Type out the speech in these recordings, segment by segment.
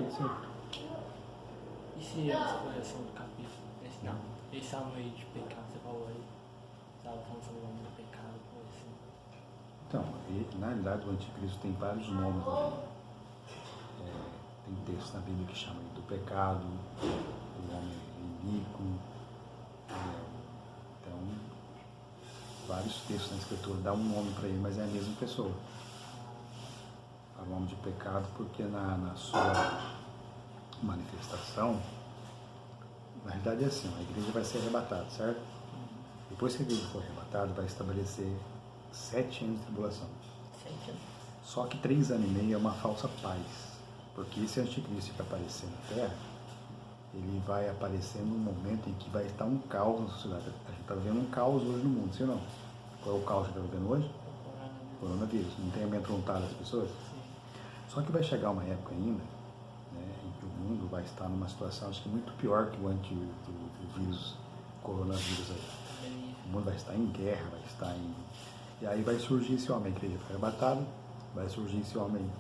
acontecer. E se essa correção do capítulo? Esse salmo aí de pecado, você falou aí, estava falando sobre o nome do pecado, coisa assim. Então, na realidade o anticristo tem vários nomes na Bíblia. Tem textos na Bíblia que chamam ele do pecado, do homem iníquo. Então, vários textos na Escritura dão um nome para ele, mas é a mesma pessoa. Fala o nome de pecado porque na sua manifestação, na realidade é assim, a igreja vai ser arrebatada, certo? Depois que a igreja for arrebatada, vai estabelecer 7 anos de tribulação. 7 anos. Só que 3 anos e meio é uma falsa paz, porque esse anticristo que aparecer na Terra, ele vai aparecer num momento em que vai estar um caos na sociedade. A gente está vendo um caos hoje no mundo, sim ou não? Qual é o caos que a gente está vendo hoje? Coronavírus. Não tem amedrontado as pessoas? Só que vai chegar uma época ainda, né, em que o mundo vai estar numa situação, acho que muito pior que o antivírus, coronavírus aí. O mundo vai estar em guerra, vai estar em... E aí vai surgir esse homem, a igreja foi arrebatada, vai surgir esse homem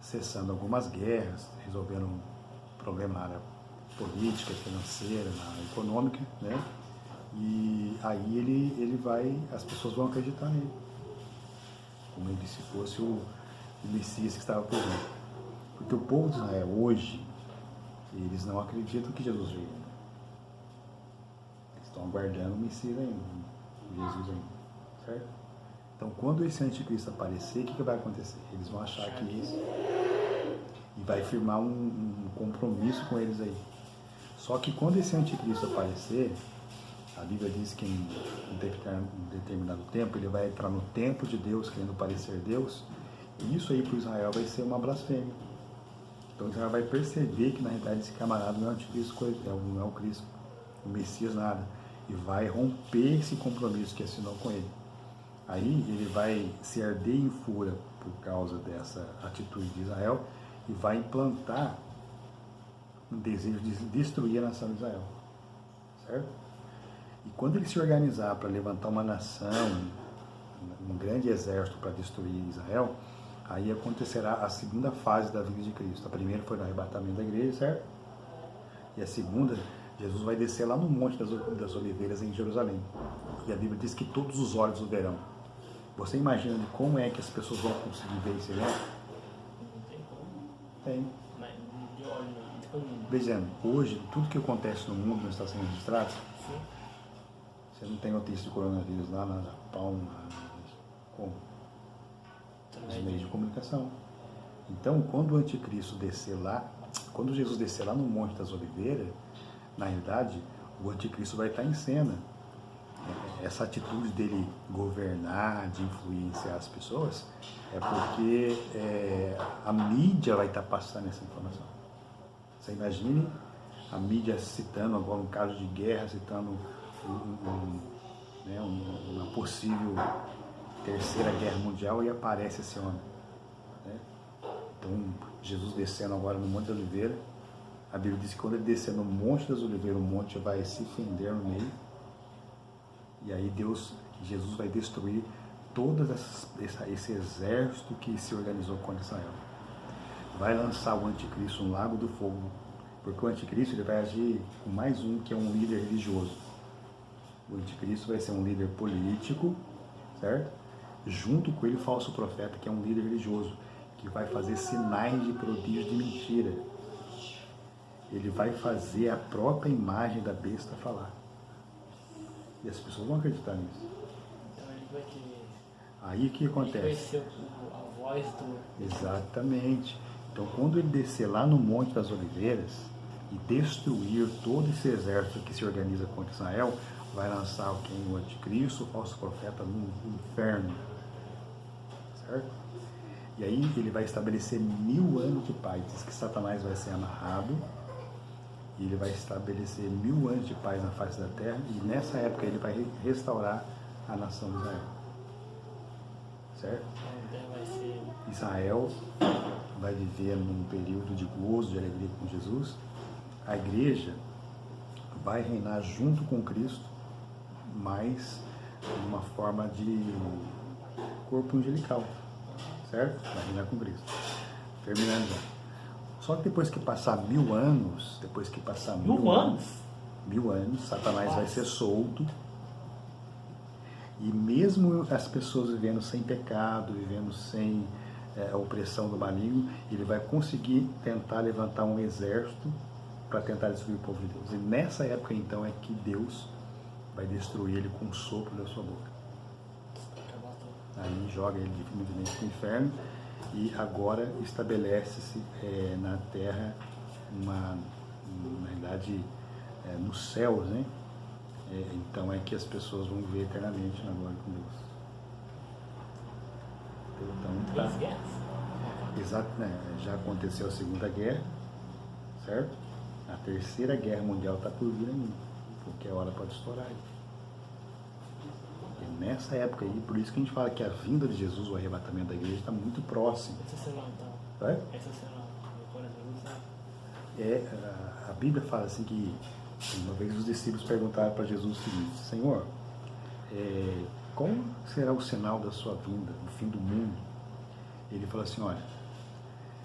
cessando algumas guerras, resolvendo um problema na área política, financeira, na área econômica, né? E aí ele vai, as pessoas vão acreditar nele, como ele se fosse o Messias que estava por vir. Porque o povo de Israel hoje, eles não acreditam que Jesus veio. Eles estão aguardando o Messias ainda, Jesus ainda, certo? Então, quando esse anticristo aparecer, o que vai acontecer? Eles vão achar que isso e vai firmar um compromisso com eles aí. Só que quando esse anticristo aparecer, a Bíblia diz que em um determinado tempo ele vai entrar no templo de Deus, querendo parecer Deus, e isso aí para Israel vai ser uma blasfêmia. Então Israel vai perceber que na realidade esse camarada não é o anticristo, não é o Cristo, o Messias, nada, e vai romper esse compromisso que assinou com ele. Aí ele vai se arder em fúria por causa dessa atitude de Israel e vai implantar um desejo de destruir a nação de Israel, certo? E quando ele se organizar para levantar uma nação, um grande exército para destruir Israel, aí acontecerá a segunda fase da vida de Cristo. A primeira foi no arrebatamento da igreja, certo? E a segunda, Jesus vai descer lá no Monte das Oliveiras em Jerusalém. E a Bíblia diz que todos os olhos o verão. Você imagina de como é que as pessoas vão conseguir ver esse evento? Não tem como. Tem. Mas de olho disponível. Dizendo, hoje, tudo que acontece no mundo não está sendo registrado. Sim. Você não tem notícia de coronavírus lá na Japão, como? Os meios de comunicação. Então, quando o anticristo descer lá, quando Jesus descer lá no Monte das Oliveiras, na realidade, o anticristo vai estar em cena. Essa atitude dele governar, de influenciar as pessoas, é porque a mídia vai estar passando essa informação. Você imagine a mídia citando, agora um caso de guerra, citando uma possível terceira guerra mundial, e aparece esse homem, né? Então, Jesus descendo agora no Monte das Oliveiras, a Bíblia diz que quando ele descer no Monte das Oliveiras, o monte vai se fender no meio, e aí Jesus vai destruir todo esse exército que se organizou contra Israel. Vai lançar o anticristo no lago do fogo, porque o anticristo ele vai agir com mais um, que é um líder religioso. O anticristo vai ser um líder político, certo? Junto com ele o falso profeta, que é um líder religioso, que vai fazer sinais de prodígio de mentira. Ele vai fazer a própria imagem da besta falar. E as pessoas vão acreditar nisso. Então ele vai ter... Aí o que acontece? Ele vai ser a voz do... Exatamente. Então quando ele descer lá no Monte das Oliveiras e destruir todo esse exército que se organiza contra Israel, vai lançar o anticristo, o falso profeta, no inferno. Certo? E aí ele vai estabelecer 1000 anos de paz. Diz que Satanás vai ser amarrado e ele vai estabelecer 1000 anos de paz na face da terra, e nessa época ele vai restaurar a nação de Israel. Certo? Israel vai viver num período de gozo, de alegria com Jesus. A igreja vai reinar junto com Cristo, mas de uma forma de corpo angelical, certo? Vai reinar com Cristo. Terminando já. Só que depois que passar 1000 anos, Satanás vai ser solto. E mesmo as pessoas vivendo sem pecado, vivendo sem a opressão do maligno, ele vai conseguir tentar levantar um exército para tentar destruir o povo de Deus. E nessa época, então, é que Deus vai destruir ele com um sopro da sua boca. Aí joga ele definitivamente para o inferno e agora estabelece-se na terra na realidade, nos céus, né? Então é que as pessoas vão viver eternamente na glória com Deus. Então tá. Exato, né? Já aconteceu a Segunda Guerra, certo? A Terceira Guerra Mundial está por vir ainda, porque a hora pode estourar aí. E nessa época aí, por isso que a gente fala que a vinda de Jesus, o arrebatamento da igreja, está muito próximo. Essa será então. Vai? Essa será no coração. A Bíblia fala assim que uma vez os discípulos perguntaram para Jesus o seguinte: Senhor, qual será o sinal da sua vinda, do fim do mundo? Ele falou assim: olha,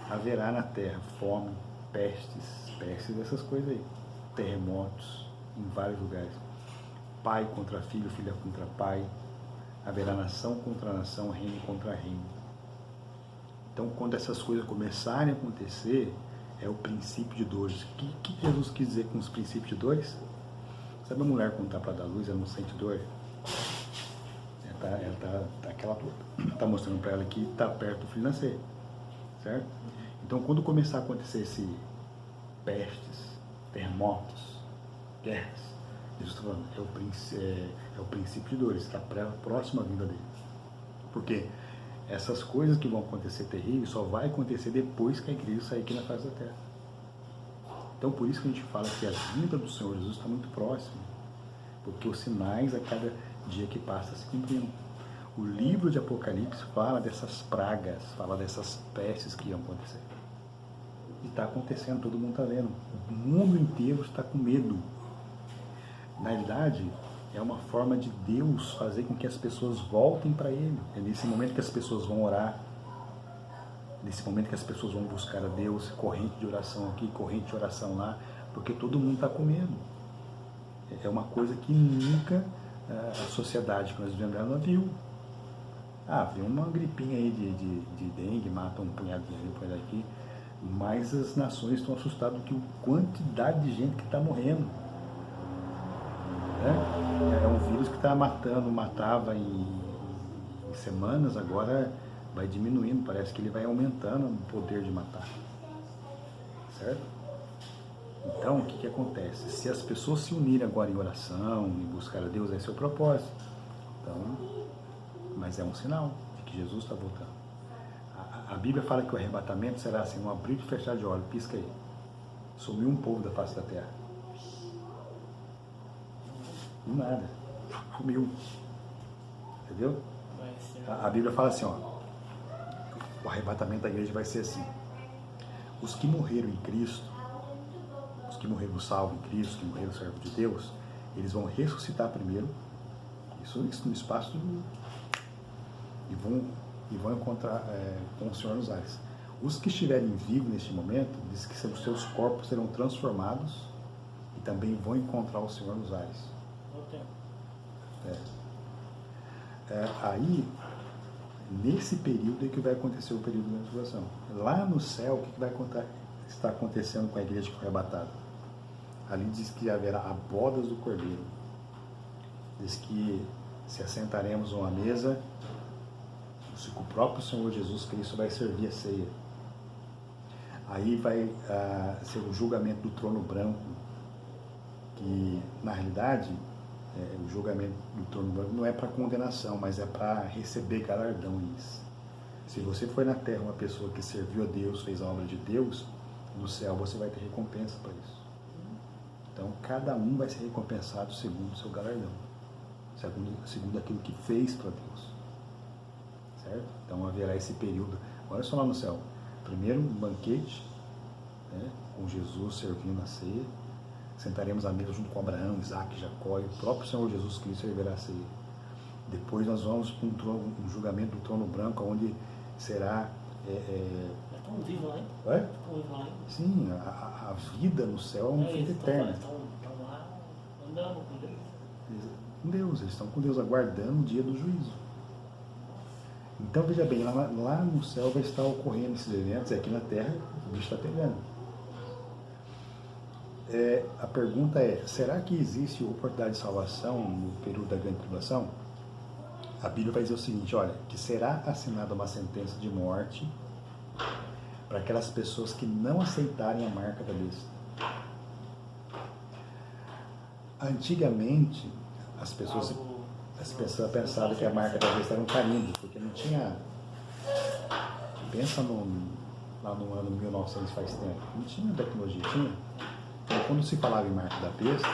haverá na terra fome, pestes, essas coisas aí, terremotos em vários lugares, pai contra filho, filha contra pai, haverá nação contra nação, reino contra reino. Então, quando essas coisas começarem a acontecer, é o princípio de dores. O que Jesus quis dizer com os princípios de dores? Sabe a mulher quando está para dar luz, ela não sente dor? Ela está mostrando para ela que está perto do filho nascer, certo? Então, quando começar a acontecer esse pestes, terremotos, guerras, Jesus está falando, é o princípio de dores, está próximo à vinda dele. Porque essas coisas que vão acontecer terríveis só vai acontecer depois que a igreja sair aqui na face da terra. Então, por isso que a gente fala que a vinda do Senhor Jesus está muito próxima, porque os sinais a cada dia que passa se cumprindo. O livro de Apocalipse fala dessas pragas, fala dessas pestes que iam acontecer. E está acontecendo, todo mundo está vendo. O mundo inteiro está com medo. Na realidade, é uma forma de Deus fazer com que as pessoas voltem para Ele. É nesse momento que as pessoas vão orar, nesse momento que as pessoas vão buscar a Deus, corrente de oração aqui, corrente de oração lá, porque todo mundo está com medo. É uma coisa que nunca a sociedade que nós vivemos ela viu. Viu uma gripinha aí de dengue, mata um punhadinho ali, um punhado aqui, mas as nações estão assustadas com a quantidade de gente que está morrendo. É um vírus que matava em semanas, agora vai diminuindo, parece que ele vai aumentando o poder de matar. Certo? Então, o que acontece? Se as pessoas se unirem agora em oração, em buscar a Deus, esse é o propósito. Então, mas é um sinal de que Jesus está voltando. A Bíblia fala que o arrebatamento será assim, um abrir e fechar de olhos, pisca aí. Sumiu um povo da face da terra. Nada. Sumiu. Entendeu? A Bíblia fala assim, o arrebatamento da igreja vai ser assim. Os que morreram em Cristo, os que morreram salvos em Cristo, os que morreram servos de Deus, eles vão ressuscitar primeiro, isso no espaço e vão encontrar com o Senhor nos ares. Os que estiverem vivos neste momento, diz que os seus corpos serão transformados e também vão encontrar o Senhor nos ares. Aí, nesse período é que vai acontecer o período da tribulação. Lá no céu, o que vai estar acontecendo com a igreja que foi arrebatada? Ali diz que haverá a bodas do Cordeiro. Diz que se assentaremos a uma mesa, o próprio Senhor Jesus Cristo vai servir a ceia. Aí vai ser o julgamento do trono branco, que na realidade o julgamento do trono branco não é para condenação, mas é para receber galardões. Se você foi na terra uma pessoa que serviu a Deus, fez a obra de Deus, no céu você vai ter recompensa para isso. Então cada um vai ser recompensado segundo o seu galardão, segundo aquilo que fez para Deus. Certo? Então haverá esse período. Olha só lá no céu. Primeiro um banquete, com Jesus servindo a ceia. Sentaremos à mesa junto com Abraão, Isaac, Jacó, e o próprio Senhor Jesus Cristo servirá a ceia. Depois nós vamos para um julgamento do trono branco, onde será Estão vivos lá, hein? Ué? Estão vivos lá, hein? Sim, a vida no céu é uma vida eterna. Estão lá andando com Deus. Com Deus, eles estão com Deus aguardando o dia do juízo. Então veja bem, lá no céu vai estar ocorrendo esses eventos, e aqui na terra o bicho está pegando. A pergunta é, será que existe oportunidade de salvação no período da grande tribulação? A Bíblia vai dizer o seguinte, olha, que será assinada uma sentença de morte para aquelas pessoas que não aceitarem a marca da besta. Antigamente, as pessoas pensavam que a marca da besta era um carimbo, porque não tinha... Pensa lá no ano 1900, faz tempo, não tinha tecnologia, tinha? Então, quando se falava em marca da besta,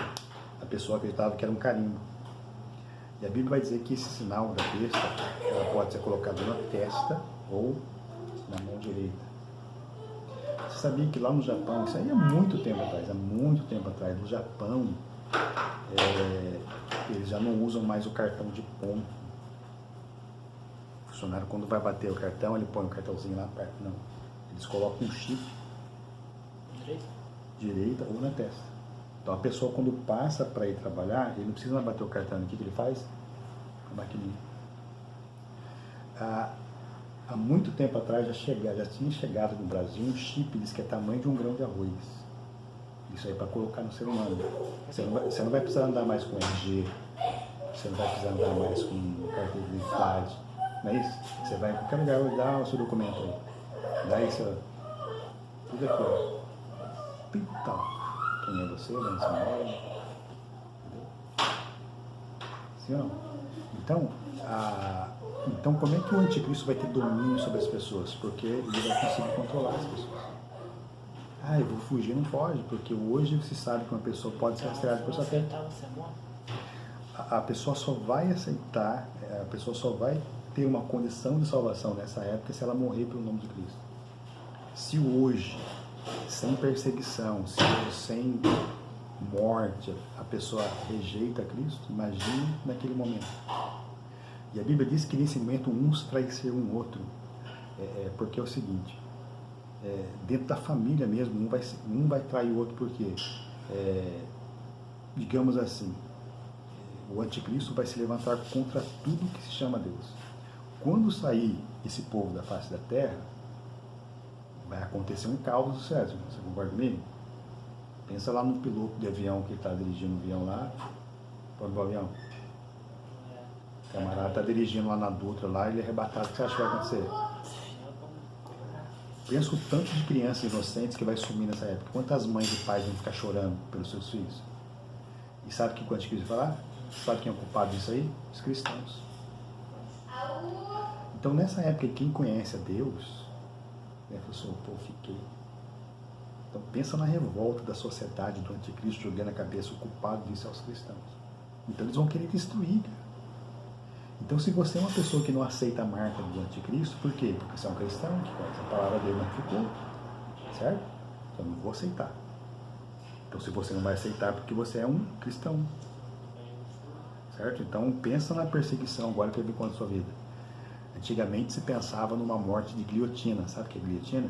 a pessoa acreditava que era um carimbo. E a Bíblia vai dizer que esse sinal da besta, ela pode ser colocada na testa ou na mão direita. Você sabia que lá no Japão, isso aí há muito tempo atrás, no Japão, eles já não usam mais o cartão de ponto. O funcionário, quando vai bater o cartão, ele põe o cartãozinho lá perto. Não. Eles colocam um chip. Direita ou na testa. Então a pessoa, quando passa para ir trabalhar, ele não precisa mais bater o cartão. O que ele faz? A maquininha. Há muito tempo atrás já tinha chegado no Brasil um chip, diz que é tamanho de um grão de arroz. Isso aí para colocar no ser humano. Você não vai precisar andar mais com RG, você não vai precisar andar mais com carteira de identidade, não é isso? Você vai em qualquer lugar, dá o seu documento aí. Dá isso, tudo aqui, ó. Então, quem é você, onde você mora? Sim ou não? Então, como é que o anticristo vai ter domínio sobre as pessoas? Porque ele vai conseguir controlar as pessoas. Eu vou fugir, não pode, porque hoje você sabe que uma pessoa pode ser rastreada por sua fé. A pessoa só vai aceitar, a pessoa só vai ter uma condição de salvação nessa época se ela morrer pelo nome de Cristo. Se hoje, sem perseguição, se hoje, sem morte, a pessoa rejeita Cristo, imagine naquele momento. E a Bíblia diz que nesse momento uns traiçoeir um outro, porque é o seguinte, dentro da família mesmo, um vai trair o outro porque, digamos assim, o anticristo vai se levantar contra tudo que se chama Deus. Quando sair esse povo da face da terra, vai acontecer um caos do céu, você concorda comigo? Pensa lá no piloto de avião que está dirigindo o avião lá, pode o avião? O camarada está dirigindo lá na Dutra, lá, ele é arrebatado, o que você acha que vai acontecer? Pensa o tanto de crianças inocentes que vai sumir nessa época. Quantas mães e pais vão ficar chorando pelos seus filhos? E sabe o que o anticristo vai falar? Sabe quem é o culpado disso aí? Os cristãos. Então, nessa época, quem conhece a Deus, falou assim, pô, fiquei. Então, pensa na revolta da sociedade do anticristo jogando a cabeça, o culpado disso é os cristãos. Então, eles vão querer destruir, cara. Então, se você é uma pessoa que não aceita a marca do anticristo, por quê? Porque você é um cristão, que conhece a palavra dele não ficou, certo? Então, não vou aceitar. Então, se você não vai aceitar, porque você é um cristão, certo? Então, pensa na perseguição agora que vai vir contra a sua vida. Antigamente, se pensava numa morte de guilhotina. Sabe o que é guilhotina?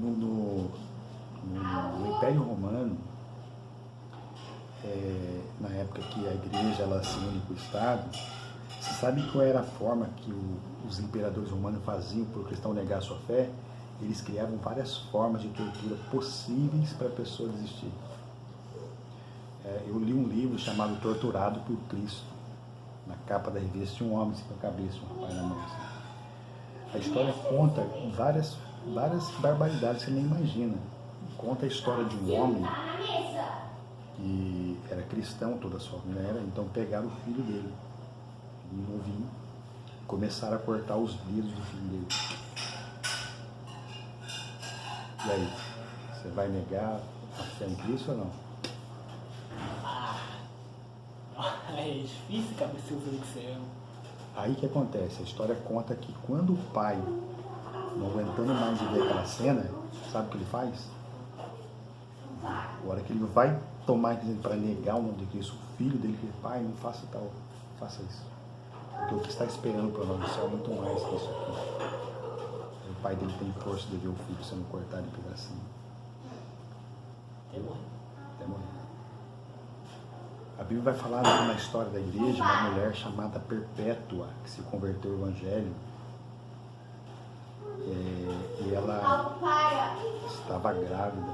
No Império Romano, na época que a igreja ela se une com o Estado, você sabe qual era a forma que os imperadores romanos faziam para o cristão negar a sua fé? Eles criavam várias formas de tortura possíveis para a pessoa desistir. Eu li um livro chamado Torturado por Cristo. Na capa da revista tinha um homem assim, com a cabeça, um rapaz na mão. Assim. A história conta várias barbaridades que você nem imagina. Conta a história de um homem que era cristão, toda a sua família era, então pegaram o filho dele, novinho, e começaram a cortar os dedos do filho dele. E aí, você vai negar a fé em Cristo ou não? É difícil cabeça o que você ama. Aí que acontece, a história conta que quando o pai, não aguentando mais de ver aquela cena, sabe o que ele faz? A hora que ele vai tomar para negar o nome de Cristo, o filho dele diz, pai, não faça tal, faça isso. Porque o que está esperando para nós do céu é muito mais que isso aqui. pai dele tem força de ver o filho sendo cortado em pedacinho. Até morrer. Até morrer. A Bíblia vai falar na história da igreja uma mulher chamada Perpétua, que se converteu ao Evangelho. E ela estava grávida.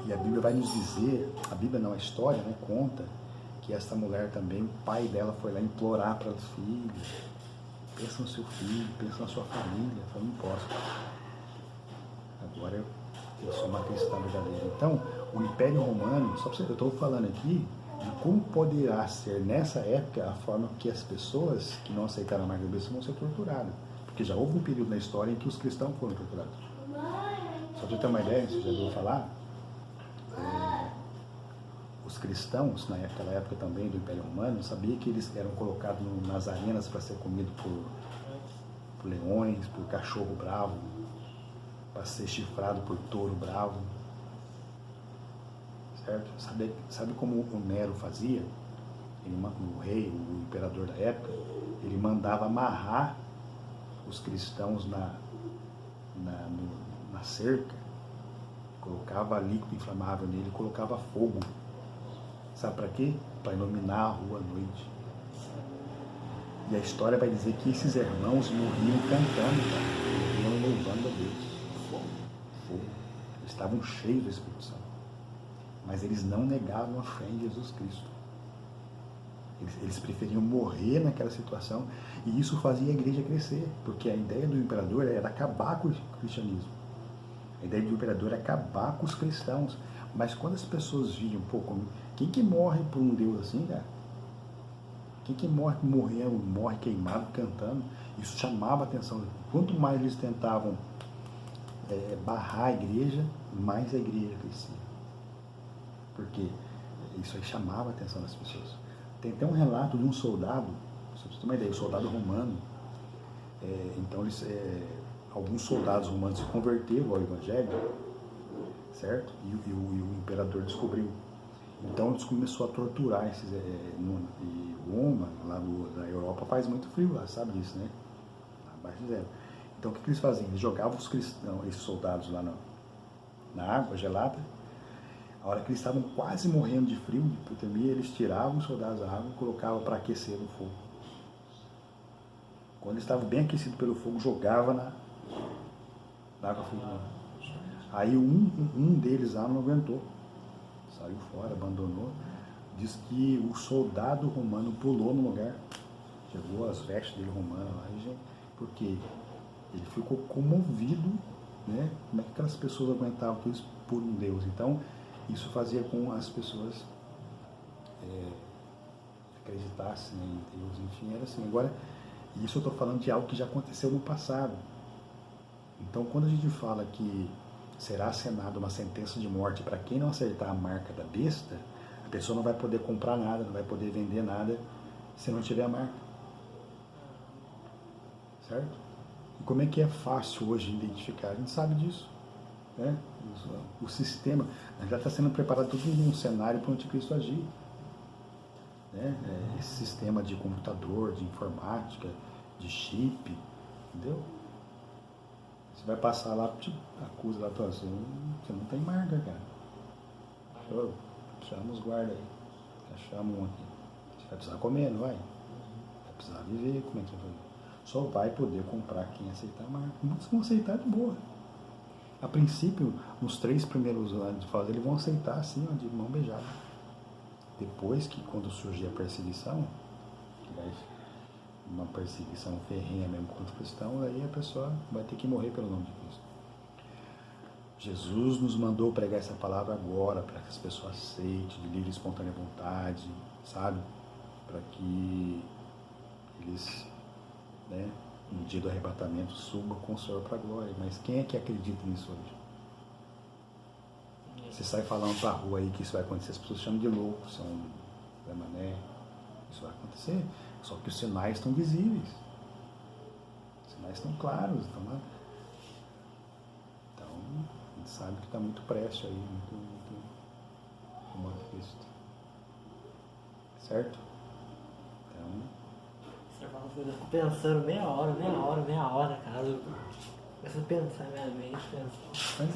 E a Bíblia vai nos dizer, a Bíblia não, a história, né, conta que essa mulher também, o pai dela foi lá implorar para os filhos, pensa no seu filho, pensa na sua família. Falou, não posso. Agora eu sou uma cristã verdadeira. Então, o Império Romano, só para você, eu estou falando aqui de como poderá ser nessa época a forma que as pessoas que não aceitaram a marca da besta vão ser torturadas. Porque já houve um período na história em que os cristãos foram torturados. Só para você ter uma ideia, você já ouviu falar? Os cristãos, naquela época também do Império Romano, sabia que eles eram colocados nas arenas para ser comidos por leões, por cachorro bravo, para ser chifrado por touro bravo. Certo? Sabe como o Nero fazia? O rei, o imperador da época, ele mandava amarrar os cristãos na cerca, colocava líquido inflamável nele e colocava fogo. Sabe para quê? Para iluminar a rua à noite. E a história vai dizer que esses irmãos morriam cantando, cara. Morriam louvando a Deus. Fogo. Eles estavam cheios do Espírito Santo. Mas eles não negavam a fé em Jesus Cristo. Eles preferiam morrer naquela situação, e isso fazia a igreja crescer, porque a ideia do imperador era acabar com o cristianismo. A ideia do imperador era acabar com os cristãos. Mas quando as pessoas viam, pô, quem que morre por um Deus assim, cara? Quem que morre queimado cantando? Isso chamava a atenção. Quanto mais eles tentavam barrar a igreja, mais a igreja crescia. Porque isso aí chamava a atenção das pessoas. Tem até um relato de um soldado, só para você ter uma ideia, um soldado romano. Então, alguns soldados romanos se converteram ao Evangelho, certo? E o imperador descobriu. Então, eles começaram a torturar esses. E Roma, lá na Europa, faz muito frio lá, sabe disso, né? Abaixo de zero. Então, o que eles faziam? Eles jogavam os cristãos, esses soldados lá na água gelada. A hora que eles estavam quase morrendo de frio, de hipotermia, eles tiravam os soldados da água e colocavam para aquecer no fogo. Quando eles estavam bem aquecidos pelo fogo, jogava na água fria. Aí um deles lá não aguentou, saiu fora, abandonou. Diz que o soldado romano pulou no lugar, pegou as vestes dele romanas lá, porque ele ficou comovido, né? Como é que aquelas pessoas aguentavam tudo isso por um Deus? Então, isso fazia com as pessoas acreditassem em Deus, enfim, era assim. Agora, isso eu estou falando de algo que já aconteceu no passado. Então, quando a gente fala que será assinada uma sentença de morte para quem não acertar a marca da besta, a pessoa não vai poder comprar nada, não vai poder vender nada se não tiver a marca. Certo? E como é que é fácil hoje identificar? A gente sabe disso. Né? O sistema já está sendo preparado todo um cenário para o anticristo agir. Né? Esse sistema de computador, de informática, de chip, entendeu? Você vai passar lá, te acusa lá, você não tem marca, cara. Chama os guardas aí. Chama um aqui. Você vai precisar comer, não vai? Vai precisar viver, como é que você vai fazer? Só vai poder comprar quem aceitar a marca. Muitos vão aceitar de boa. A princípio, nos 3 primeiros anos de fase, eles vão aceitar assim, ó, de mão beijada. Depois que, quando surgir a perseguição, que vai uma perseguição ferrenha mesmo contra o cristão, aí a pessoa vai ter que morrer pelo nome de Cristo. Jesus nos mandou pregar essa palavra agora, para que as pessoas aceitem, de livre e espontânea vontade, sabe? Para que eles, né, no dia do arrebatamento, subam com o Senhor para a glória. Mas quem é que acredita nisso hoje? Você sai falando para a rua aí que isso vai acontecer, as pessoas chamam de louco, são mané. Isso vai acontecer, só que os sinais estão visíveis. Os sinais estão claros, estão lá. Então, a gente sabe que está muito prestes aí, muito como Cristo. Certo? Então... Você fala Eu fico pensando meia hora, cara. Eu começo a pensar na minha mente, Mas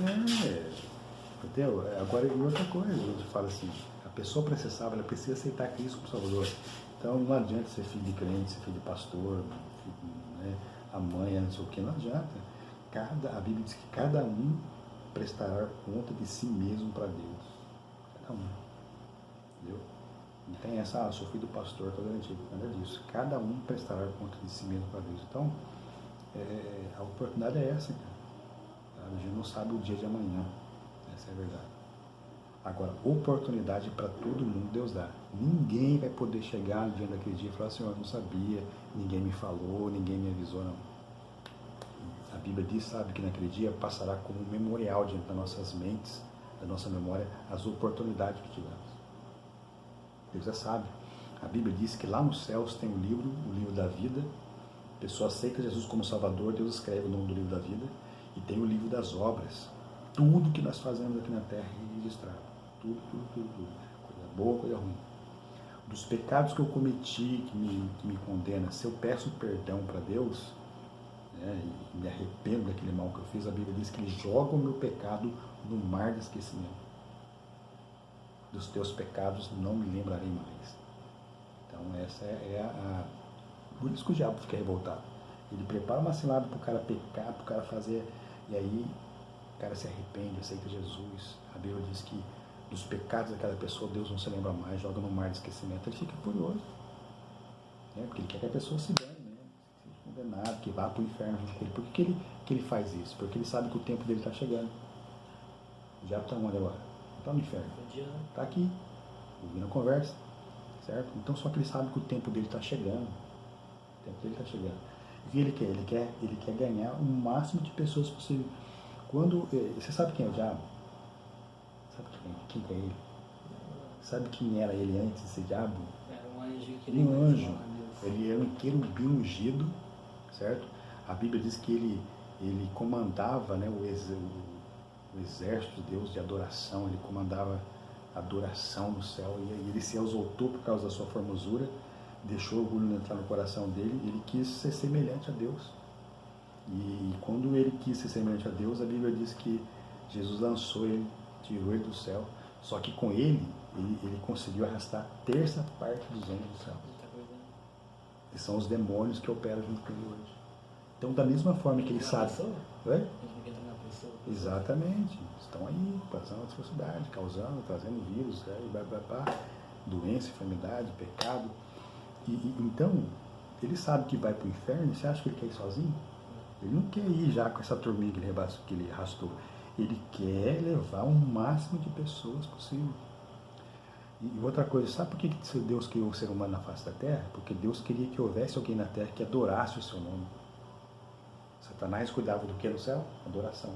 entendeu? Agora, e outra coisa, a gente fala assim, a pessoa para ser salva, ela precisa aceitar Cristo como Salvador. Então não adianta ser filho de crente, ser filho de pastor, né, a mãe, não sei o que, não adianta. A Bíblia diz que cada um prestará conta de si mesmo para Deus. Cada um. Entendeu? Não tem essa, sou filho do pastor, estou garantido, nada disso. Cada um prestará conta de si mesmo para Deus. Então, a oportunidade é essa, cara. A gente não sabe o dia de amanhã. Essa é a verdade. Agora, oportunidade para todo mundo Deus dá. Ninguém vai poder chegar no dia daquele dia e falar assim, eu não sabia, ninguém me falou, ninguém me avisou, não. A Bíblia diz, sabe, que naquele dia passará como um memorial diante das nossas mentes, da nossa memória, as oportunidades que tivemos. Deus já sabe. A Bíblia diz que lá nos céus tem o livro da vida. A pessoa aceita Jesus como Salvador, Deus escreve o nome do livro da vida. E tem o livro das obras. Tudo que nós fazemos aqui na terra é registrado. Tudo. Coisa boa, coisa ruim. Dos pecados que eu cometi, que me condena, se eu peço perdão para Deus, né, e me arrependo daquele mal que eu fiz, a Bíblia diz que Ele joga o meu pecado no mar de esquecimento. Dos teus pecados não me lembrarei mais. Então essa por isso que o diabo fica revoltado. Ele prepara uma cilada para o cara pecar, para o cara fazer, e aí o cara se arrepende, aceita Jesus. A Bíblia diz que dos pecados daquela pessoa Deus não se lembra mais, joga no mar de esquecimento. Ele fica furioso, né? Porque ele quer que a pessoa se dane, né? Seja condenado, que vá para o inferno junto com ele. Por que ele faz isso? Porque ele sabe que o tempo dele está chegando. O diabo está onde agora? Está no inferno. Está aqui, ouvindo a conversa, certo? Então só que ele sabe que o tempo dele está chegando. O tempo dele está chegando. O que ele quer? Ele quer ganhar o máximo de pessoas possível. Você sabe quem é o diabo? Sabe quem é ele? Sabe quem era ele antes de ser diabo? Era um anjo. Um anjo. Ele era um querubim ungido, certo? A Bíblia diz que ele comandava, né, o exército de Deus de adoração, ele comandava adoração no céu, e ele se exaltou por causa da sua formosura, deixou o orgulho entrar no coração dele, e ele quis ser semelhante a Deus. E quando ele quis ser semelhante a Deus, a Bíblia diz que Jesus lançou ele, tirou ele do céu, só que com ele conseguiu arrastar a terça parte dos anjos do céu. E são os demônios que operam junto com ele hoje. Então, da mesma forma que ele sabe... Oi? Exatamente. Estão aí, passando atrocidade, causando, trazendo vírus, doença, enfermidade, pecado. Então, ele sabe que vai para o inferno, você acha que ele quer ir sozinho? Ele não quer ir já com essa turminha que ele arrastou. Ele quer levar o máximo de pessoas possível. E outra coisa, sabe por que Deus criou o ser humano na face da terra? Porque Deus queria que houvesse alguém na terra que adorasse o seu nome. Satanás cuidava do que no céu? Adoração.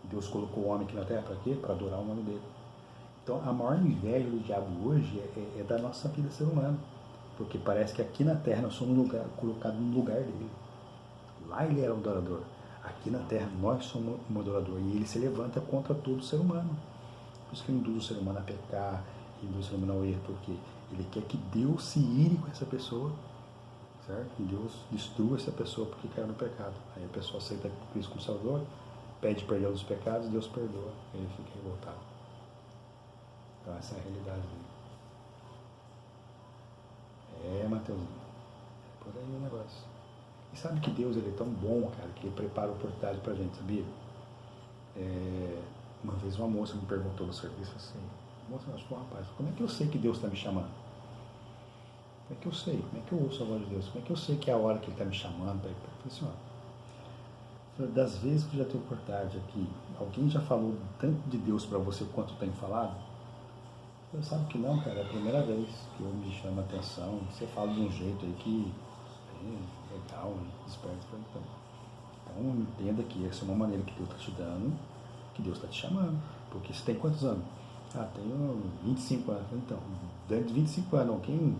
Deus colocou o homem aqui na terra para quê? Para adorar o nome dele. Então, a maior inveja do diabo hoje é da nossa vida ser humano. Porque parece que aqui na terra nós somos colocados no lugar dele. Lá ele era o adorador. Aqui na terra nós somos um adorador. E ele se levanta contra todo ser humano. Por isso que ele induz o ser humano a pecar, induz o ser humano ao erro, porque ele quer que Deus se ire com essa pessoa, certo? E Deus destrua essa pessoa porque caiu no pecado. Aí a pessoa aceita Cristo como Salvador, pede perdão dos pecados, Deus perdoa, ele fica revoltado. Então essa é a realidade dele. Mateuzinho, por aí o negócio. E sabe que Deus ele é tão bom, cara, que ele prepara a oportunidade pra gente, sabia? Uma vez uma moça me perguntou no serviço assim, moça, acho que rapaz, como é que eu sei que Deus está me chamando? Como é que eu sei? Como é que eu ouço a voz de Deus? Como é que eu sei que é a hora que Ele está me chamando? Eu falei assim, das vezes que eu já tenho oportunidade aqui, alguém já falou tanto de Deus para você quanto tem falado? Eu sabe que não, cara, é a primeira vez que eu me chamo a atenção, você fala de um jeito aí que é legal, desperta. Então entenda que essa é uma maneira que Deus está te dando, que Deus está te chamando. Porque você tem quantos anos? Tenho 25 anos. Então, dentro de 25 anos, alguém,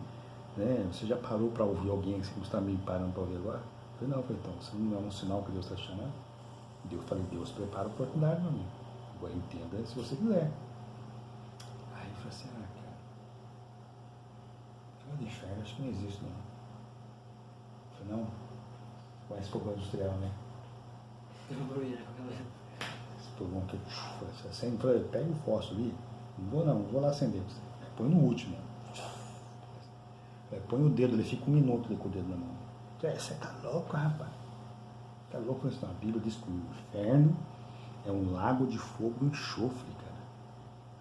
né, você já parou para ouvir alguém que você está me parando para ouvir agora? Eu falei, não, então, você não é um sinal que Deus está te chamando? Eu falei, Deus prepara a oportunidade, meu amigo. Agora entenda se você quiser. Aí eu falei assim, cara, eu de inferno acho que não existe, não. Eu Não? Conhece fogão industrial, né? Esse fogão que você acende, pega o fósforo ali, não vou lá acender. Põe no último. Põe o dedo, ele fica 1 minuto ali com o dedo na mão. Você tá louco, rapaz? Tá louco isso? A Bíblia diz que o inferno é um lago de fogo e enxofre, cara.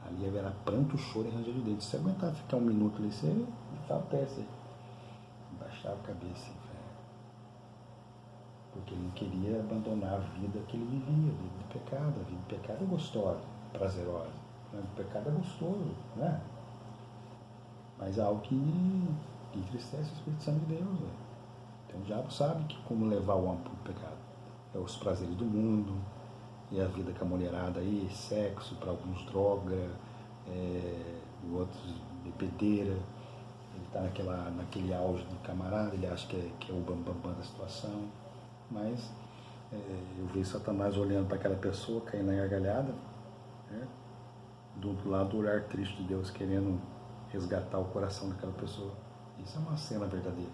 Ali haverá pranto, choro e ranger de dentes. Se você aguentar ficar 1 minuto ali, você faltece. Baixava a cabeça, inferno. Porque ele não queria abandonar a vida que ele vivia, a vida de pecado. A vida de pecado é gostosa, prazerosa. A vida de pecado é gostoso, né? Mas é algo que entristece o Espírito Santo de Deus, velho. Então o diabo sabe que como levar o homem para o pecado. É os prazeres do mundo, e a vida com a mulherada aí, sexo, para alguns droga, outros bebedeira. Ele está naquele auge do camarada, ele acha que é o bambambam da situação. Mas eu vejo Satanás olhando para aquela pessoa, caindo na gargalhada, né? Do outro lado, o olhar triste de Deus querendo resgatar o coração daquela pessoa. Isso é uma cena verdadeira,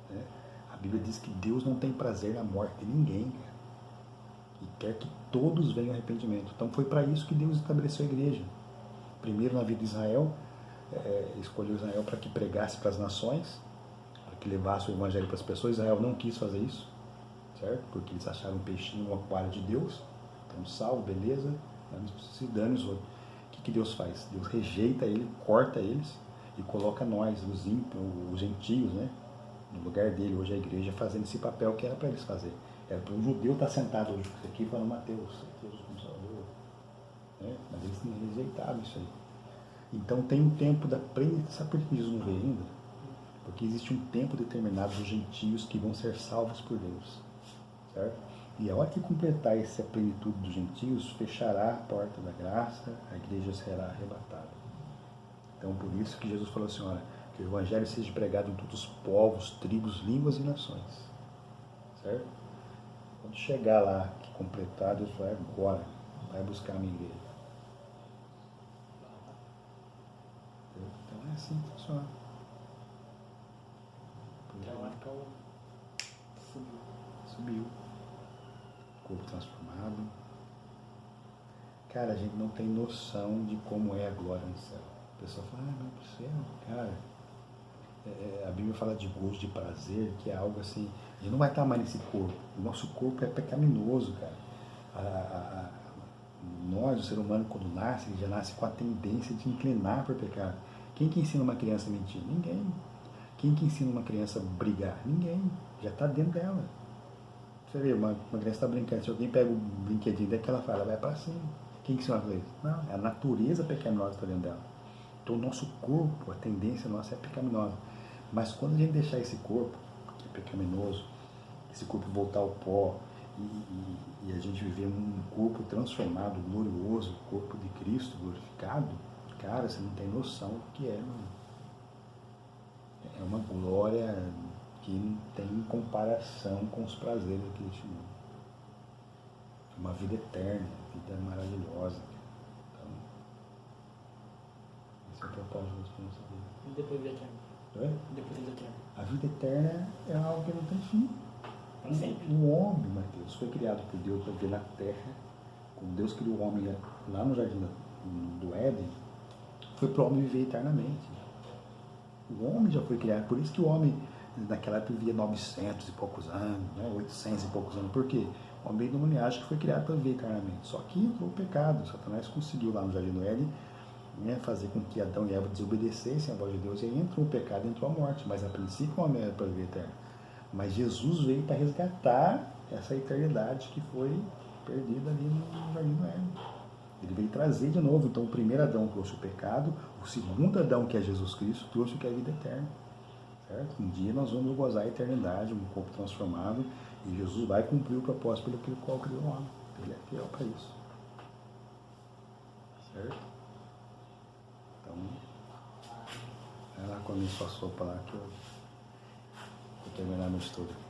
né? A Bíblia diz que Deus não tem prazer na morte de ninguém, cara, e quer que todos venham ao arrependimento. Então foi para isso que Deus estabeleceu a igreja. Primeiro na vida de Israel, escolheu Israel para que pregasse para as nações, para que levasse o evangelho para as pessoas. Israel não quis fazer isso, certo? Porque eles acharam um peixinho no aquário de Deus. Então salvo, beleza, se dane os outros. O que Deus faz? Deus rejeita ele, corta eles e coloca nós, os ímpios, os gentios, né, no lugar dele. Hoje a igreja fazendo esse papel que era para eles fazer. Era para um judeu estar sentado hoje aqui falando Mateus como Salvador, né? Mas eles não rejeitaram isso aí. Então tem um tempo da plenitude. Sabe por que Jesus não veio ainda? Porque existe um tempo determinado dos gentios que vão ser salvos por Deus, certo? E a hora que completar essa plenitude dos gentios, fechará a porta da graça, a igreja será arrebatada. Então, por isso que Jesus falou assim, olha, que o evangelho seja pregado em todos os povos, tribos, línguas e nações. Certo? Quando chegar lá, que completar, Deus vai agora, vai buscar a minha igreja. Então é assim que funciona. Então acho que Subiu. Corpo transformado. Cara, a gente não tem noção de como é a glória no céu. A pessoa fala, meu Deus do céu, cara. A Bíblia fala de gozo, de prazer, que é algo assim. A gente não vai estar mais nesse corpo. O nosso corpo é pecaminoso, cara. Nós, o ser humano, quando nasce, ele já nasce com a tendência de inclinar para o pecado. Quem que ensina uma criança a mentir? Ninguém. Quem que ensina uma criança a brigar? Ninguém. Já está dentro dela. Você vê, uma criança está brincando, se alguém pega o brinquedinho dela, que ela fala, vai para cima. Quem que ensina a fazer isso? Não, é a natureza pecaminosa que está dentro dela. Então o nosso corpo, a tendência nossa é pecaminosa. Mas quando a gente deixar esse corpo, que é pecaminoso, esse corpo voltar ao pó, e a gente viver um corpo transformado, glorioso, o corpo de Cristo glorificado, cara, você não tem noção do que é, mano. É uma glória que não tem comparação com os prazeres aqui deste mundo. É uma vida eterna, vida maravilhosa. Então, esse é o propósito da nossa vida. E depois da eterna? Depois da eterna. A vida eterna é algo que não tem fim. O homem, Mateus, foi criado por Deus para viver na terra. Quando Deus criou o homem lá no jardim do Éden, foi para o homem viver eternamente. O homem já foi criado, por isso que o homem naquela época vivia 900 e poucos anos, né, 800 e poucos anos. Por quê? O homem não acha que foi criado para viver eternamente. Só que entrou o pecado. Satanás conseguiu lá no jardim do Éden, né, fazer com que Adão e Eva desobedecessem a voz de Deus, e aí entrou o pecado, entrou a morte. Mas a princípio o homem era para viver eterno. Mas Jesus veio para resgatar essa eternidade que foi perdida ali no jardim do Éden. Ele veio trazer de novo. Então o primeiro Adão trouxe o pecado, o segundo Adão, que é Jesus Cristo, trouxe o que é a vida eterna. Certo? Um dia nós vamos gozar a eternidade, um corpo transformado, e Jesus vai cumprir o propósito pelo qual criou o homem. Ele é fiel para isso. Certo? Então, vai lá com a minha sua sopa lá que eu vou terminar meu estudo.